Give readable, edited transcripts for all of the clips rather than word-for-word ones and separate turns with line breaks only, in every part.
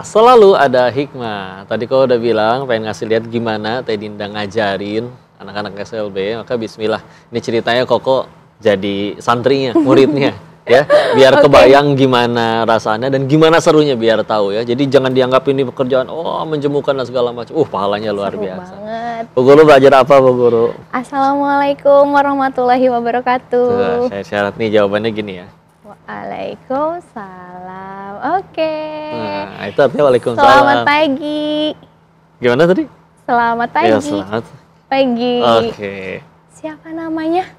Selalu ada hikmah. Tadi kau udah bilang pengen ngasih lihat gimana Teh Dinda ngajarin anak-anak SLB, maka bismillah. Ini ceritanya Koko jadi santrinya, muridnya. Ya, biar kebayang gimana rasanya dan gimana serunya biar tahu ya. Jadi jangan dianggap ini pekerjaan menjemukan dan segala macam. Pahalanya luar
Seru
biasa.
Banget.
Bu Guru belajar apa, Bu Guru?
Assalamualaikum warahmatullahi wabarakatuh.
Tuh, saya syarat nih jawabannya gini ya.
Waalaikumsalam. Oke.
Nah, itu artinya waalaikumsalam.
Selamat pagi.
Gimana tadi?
Selamat pagi.
Ya, selamat
pagi.
Oke.
Siapa namanya?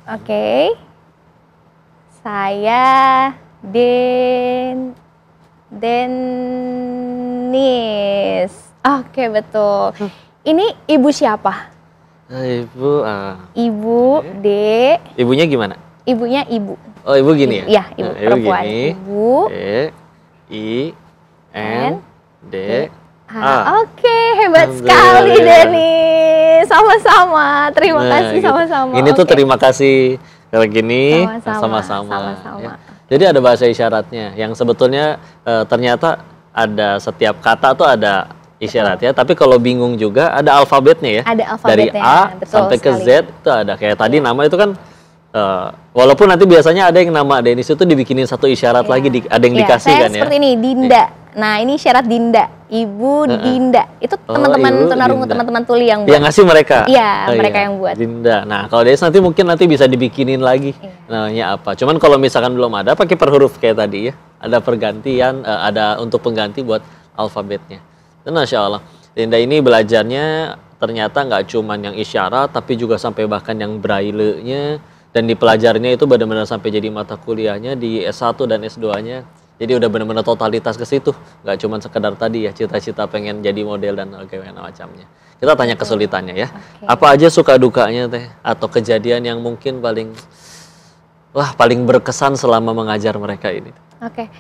Oke. Saya Denis. Oke, betul. Ini ibu siapa?
Ibu.
Ibu D.
Ibunya gimana?
Ibunya ibu.
Oh, ibu gini ya?
Iya, ibu perempuan.
Gini.
Ibu.
D-I-N-D.
Oke, hebat sekali Denis. Sama-sama. Terima kasih sama-sama.
Ini tuh terima kasih. Kalau gini sama-sama. Ya. Jadi ada bahasa isyaratnya yang sebetulnya ternyata ada setiap kata tuh ada isyaratnya. Tapi kalau bingung juga ada alfabetnya ya.
Ada alfabetnya.
Dari A sampai ke Z itu ada. Kayak tadi nama itu kan walaupun nanti biasanya ada yang nama Denis itu dibikinin satu isyarat lagi, ada yang dikasih kan ya.
Seperti ini, Dinda. Nah, ini isyarat Dinda. Ibu Dinda. Itu teman-teman tunarungu, teman-teman tuli yang buat.
Yang ngasih mereka?
Iya, mereka yang buat.
Dinda. Nah, kalau Denis nanti mungkin bisa dibikinin lagi. Namanya apa. Cuman kalau misalkan belum ada, pakai per huruf kayak tadi ya. Ada pergantian, ada untuk pengganti buat alfabetnya. Dan Masya Allah, Dinda ini belajarnya ternyata nggak cuman yang isyarat, tapi juga sampai bahkan yang braille-nya. Dan dipelajarinya itu benar-benar sampai jadi mata kuliahnya di S1 dan S2-nya. Jadi udah benar-benar totalitas ke situ. Nggak cuma sekedar tadi ya, cita-cita pengen jadi model dan bagaimana macamnya. Kita tanya kesulitannya ya. Okay. Apa aja suka dukanya Teh? Atau kejadian yang mungkin paling berkesan selama mengajar mereka ini?
Oke.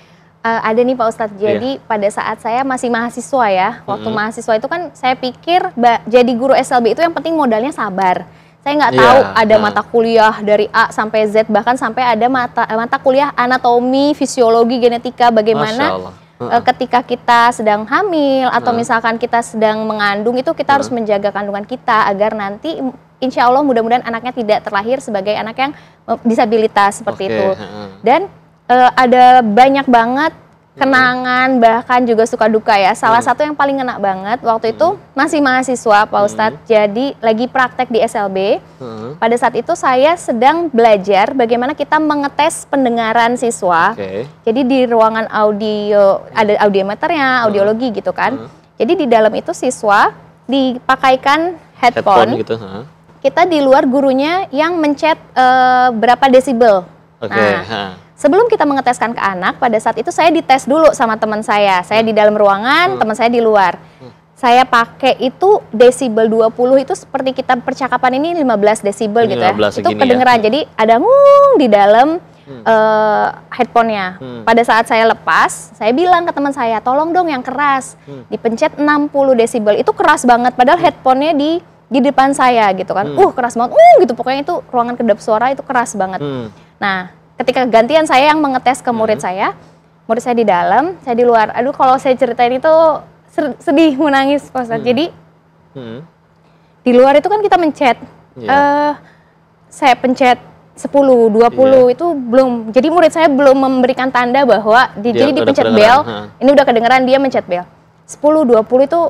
Ada nih Pak Ustadz, jadi pada saat saya masih mahasiswa ya, waktu mahasiswa itu kan saya pikir jadi guru SLB itu yang penting modalnya sabar. Saya nggak tahu ada mata kuliah dari A sampai Z, bahkan sampai ada mata kuliah anatomi, fisiologi, genetika, bagaimana ketika kita sedang hamil atau misalkan kita sedang mengandung itu kita harus menjaga kandungan kita agar nanti insya Allah mudah-mudahan anaknya tidak terlahir sebagai anak yang disabilitas seperti itu. Dan ada banyak banget kenangan, bahkan juga suka duka ya. Salah satu yang paling ngena banget waktu itu masih mahasiswa Pak Ustadz, jadi lagi praktek di SLB. Pada saat itu saya sedang belajar bagaimana kita mengetes pendengaran siswa. Jadi di ruangan audio, ada audiometernya, audiologi gitu kan. Jadi di dalam itu siswa dipakaikan headphone gitu. Kita di luar, gurunya yang mencet berapa desibel. Sebelum kita mengeteskan ke anak, pada saat itu saya dites dulu sama teman saya. Saya di dalam ruangan, teman saya di luar. Saya pakai itu desibel 20 itu seperti kita percakapan ini 15 desibel gitu ya. Itu kedengeran. Ya. Jadi ada ngung di dalam headphone-nya. Pada saat saya lepas, saya bilang ke teman saya, tolong dong yang keras. Dipencet 60 desibel. Itu keras banget, padahal headphone-nya di depan saya gitu kan. Keras banget. Gitu pokoknya itu ruangan kedap suara itu keras banget. Nah, ketika gantian saya yang mengetes ke murid saya di dalam, saya di luar. Aduh, kalau saya ceritain itu sedih, menangis Pak Ustadz. Jadi di luar itu kan kita mencet. Saya pencet 10, 20 itu belum. Jadi murid saya belum memberikan tanda bahwa jadi dipencet bel. Ini udah kedengeran, dia mencet bel. 10, 20 itu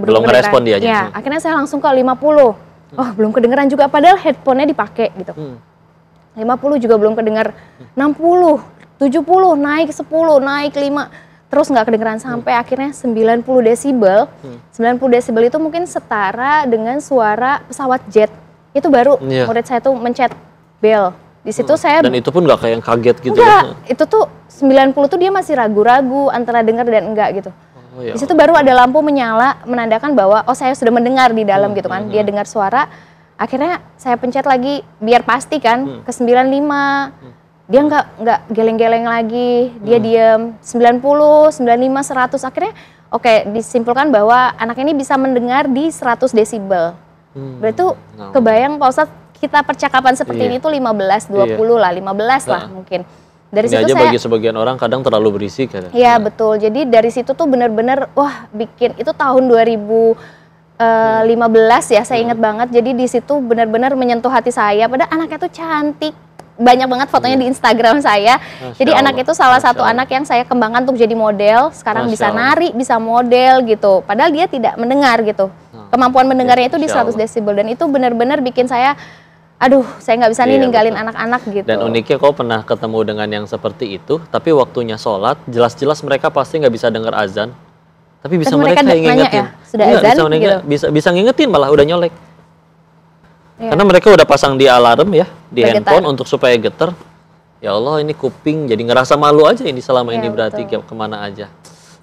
belum respon dia aja. Ya, akhirnya saya langsung ke 50. Belum kedengeran juga, padahal headphone-nya dipakai gitu. 50 juga belum kedengar, 60, 70, naik 10, naik 5, terus nggak kedengeran sampai akhirnya 90 desibel. 90 desibel itu mungkin setara dengan suara pesawat jet. Itu baru murid saya tuh mencet bel. Di situ saya...
Dan itu pun nggak kayak yang kaget gitu?
Enggak, itu tuh 90 tuh dia masih ragu-ragu antara dengar dan enggak gitu. Di situ baru ada lampu menyala menandakan bahwa saya sudah mendengar di dalam gitu kan. Dia dengar suara. Akhirnya saya pencet lagi biar pasti kan ke 95. Dia nggak geleng-geleng lagi. Dia diam 90, 95, 100. Akhirnya disimpulkan bahwa anak ini bisa mendengar di 100 desibel. Berarti kebayang Pak Ustadz, kita percakapan seperti ini tuh 15, 20 lah, 15 lah mungkin. Dari
Ini
situ
aja
saya,
bagi sebagian orang kadang terlalu berisik kan.
iya betul. Jadi dari situ tuh bener-bener wah bikin itu tahun 2015 ya, saya ingat banget. Jadi di situ benar-benar menyentuh hati saya. Padahal anaknya tuh cantik, banyak banget fotonya di Instagram saya. Jadi anak itu salah satu anak yang saya kembangkan untuk jadi model. Sekarang bisa nari, bisa model gitu. Padahal dia tidak mendengar gitu. Kemampuan mendengarnya itu di 100 desibel dan itu benar-benar bikin saya, aduh, saya nggak bisa nih ninggalin anak-anak gitu.
Dan uniknya kau pernah ketemu dengan yang seperti itu, tapi waktunya sholat, jelas-jelas mereka pasti nggak bisa dengar azan, tapi bisa mereka yang ngingetin.
Ya, sudah azan gitu.
Bisa ngingetin malah udah nyolek. Karena mereka udah pasang di alarm ya, di handphone untuk supaya getar. Ya Allah, ini kuping jadi ngerasa malu aja ini selama ini berarti kemana aja.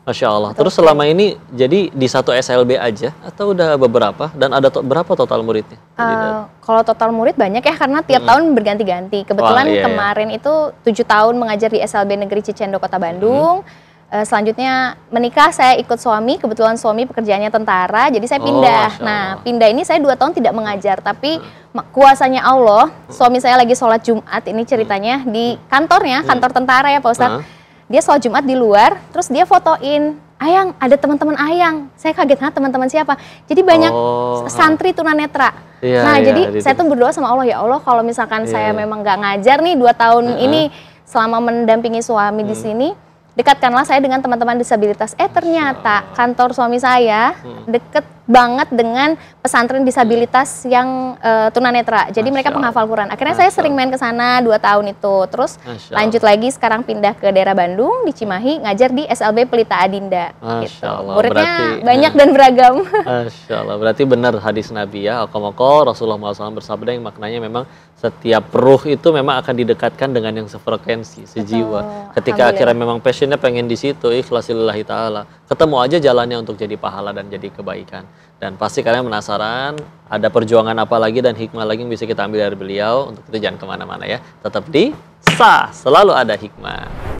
Masya Allah. Terus selama ini jadi di satu SLB aja atau udah beberapa dan ada berapa total muridnya?
Kalau total murid banyak ya karena tiap tahun berganti-ganti. Kebetulan kemarin itu 7 tahun mengajar di SLB Negeri Cicendo Kota Bandung. Selanjutnya menikah, saya ikut suami, kebetulan suami pekerjaannya tentara, jadi saya pindah. Nah, pindah ini saya 2 tahun tidak mengajar, tapi kuasanya Allah, suami saya lagi sholat Jumat, ini ceritanya di kantornya, kantor tentara ya Pak Ustadz. Dia sholat Jumat di luar, terus dia fotoin, Ayang, ada teman-teman Ayang. Saya kaget, teman-teman siapa? Jadi banyak santri tunanetra. Nah, jadi saya tuh berdoa sama Allah, ya Allah kalau misalkan saya memang nggak ngajar nih 2 tahun ini selama mendampingi suami di sini, dekatkanlah saya dengan teman-teman disabilitas. Ternyata kantor suami saya deket banget dengan pesantren disabilitas yang tunanetra. Jadi mereka penghafal Quran. Akhirnya saya sering main ke sana 2 tahun itu. Terus lanjut lagi sekarang pindah ke daerah Bandung di Cimahi ngajar di SLB Pelita Adinda. Gitu. Muridnya banyak dan beragam.
Masya Allah. Berarti benar hadis Nabi ya. Rasulullah SAW bersabda yang maknanya memang setiap ruh itu memang akan didekatkan dengan yang sefrekuensi, sejiwa. Ketika akhirnya memang passionnya pengen di situ, ikhlasillahi ta'ala. Ketemu aja jalannya untuk jadi pahala dan jadi kebaikan. Dan pasti kalian penasaran ada perjuangan apa lagi dan hikmah lagi yang bisa kita ambil dari beliau. Untuk itu jangan kemana-mana ya. Tetap di Sah, selalu ada hikmah.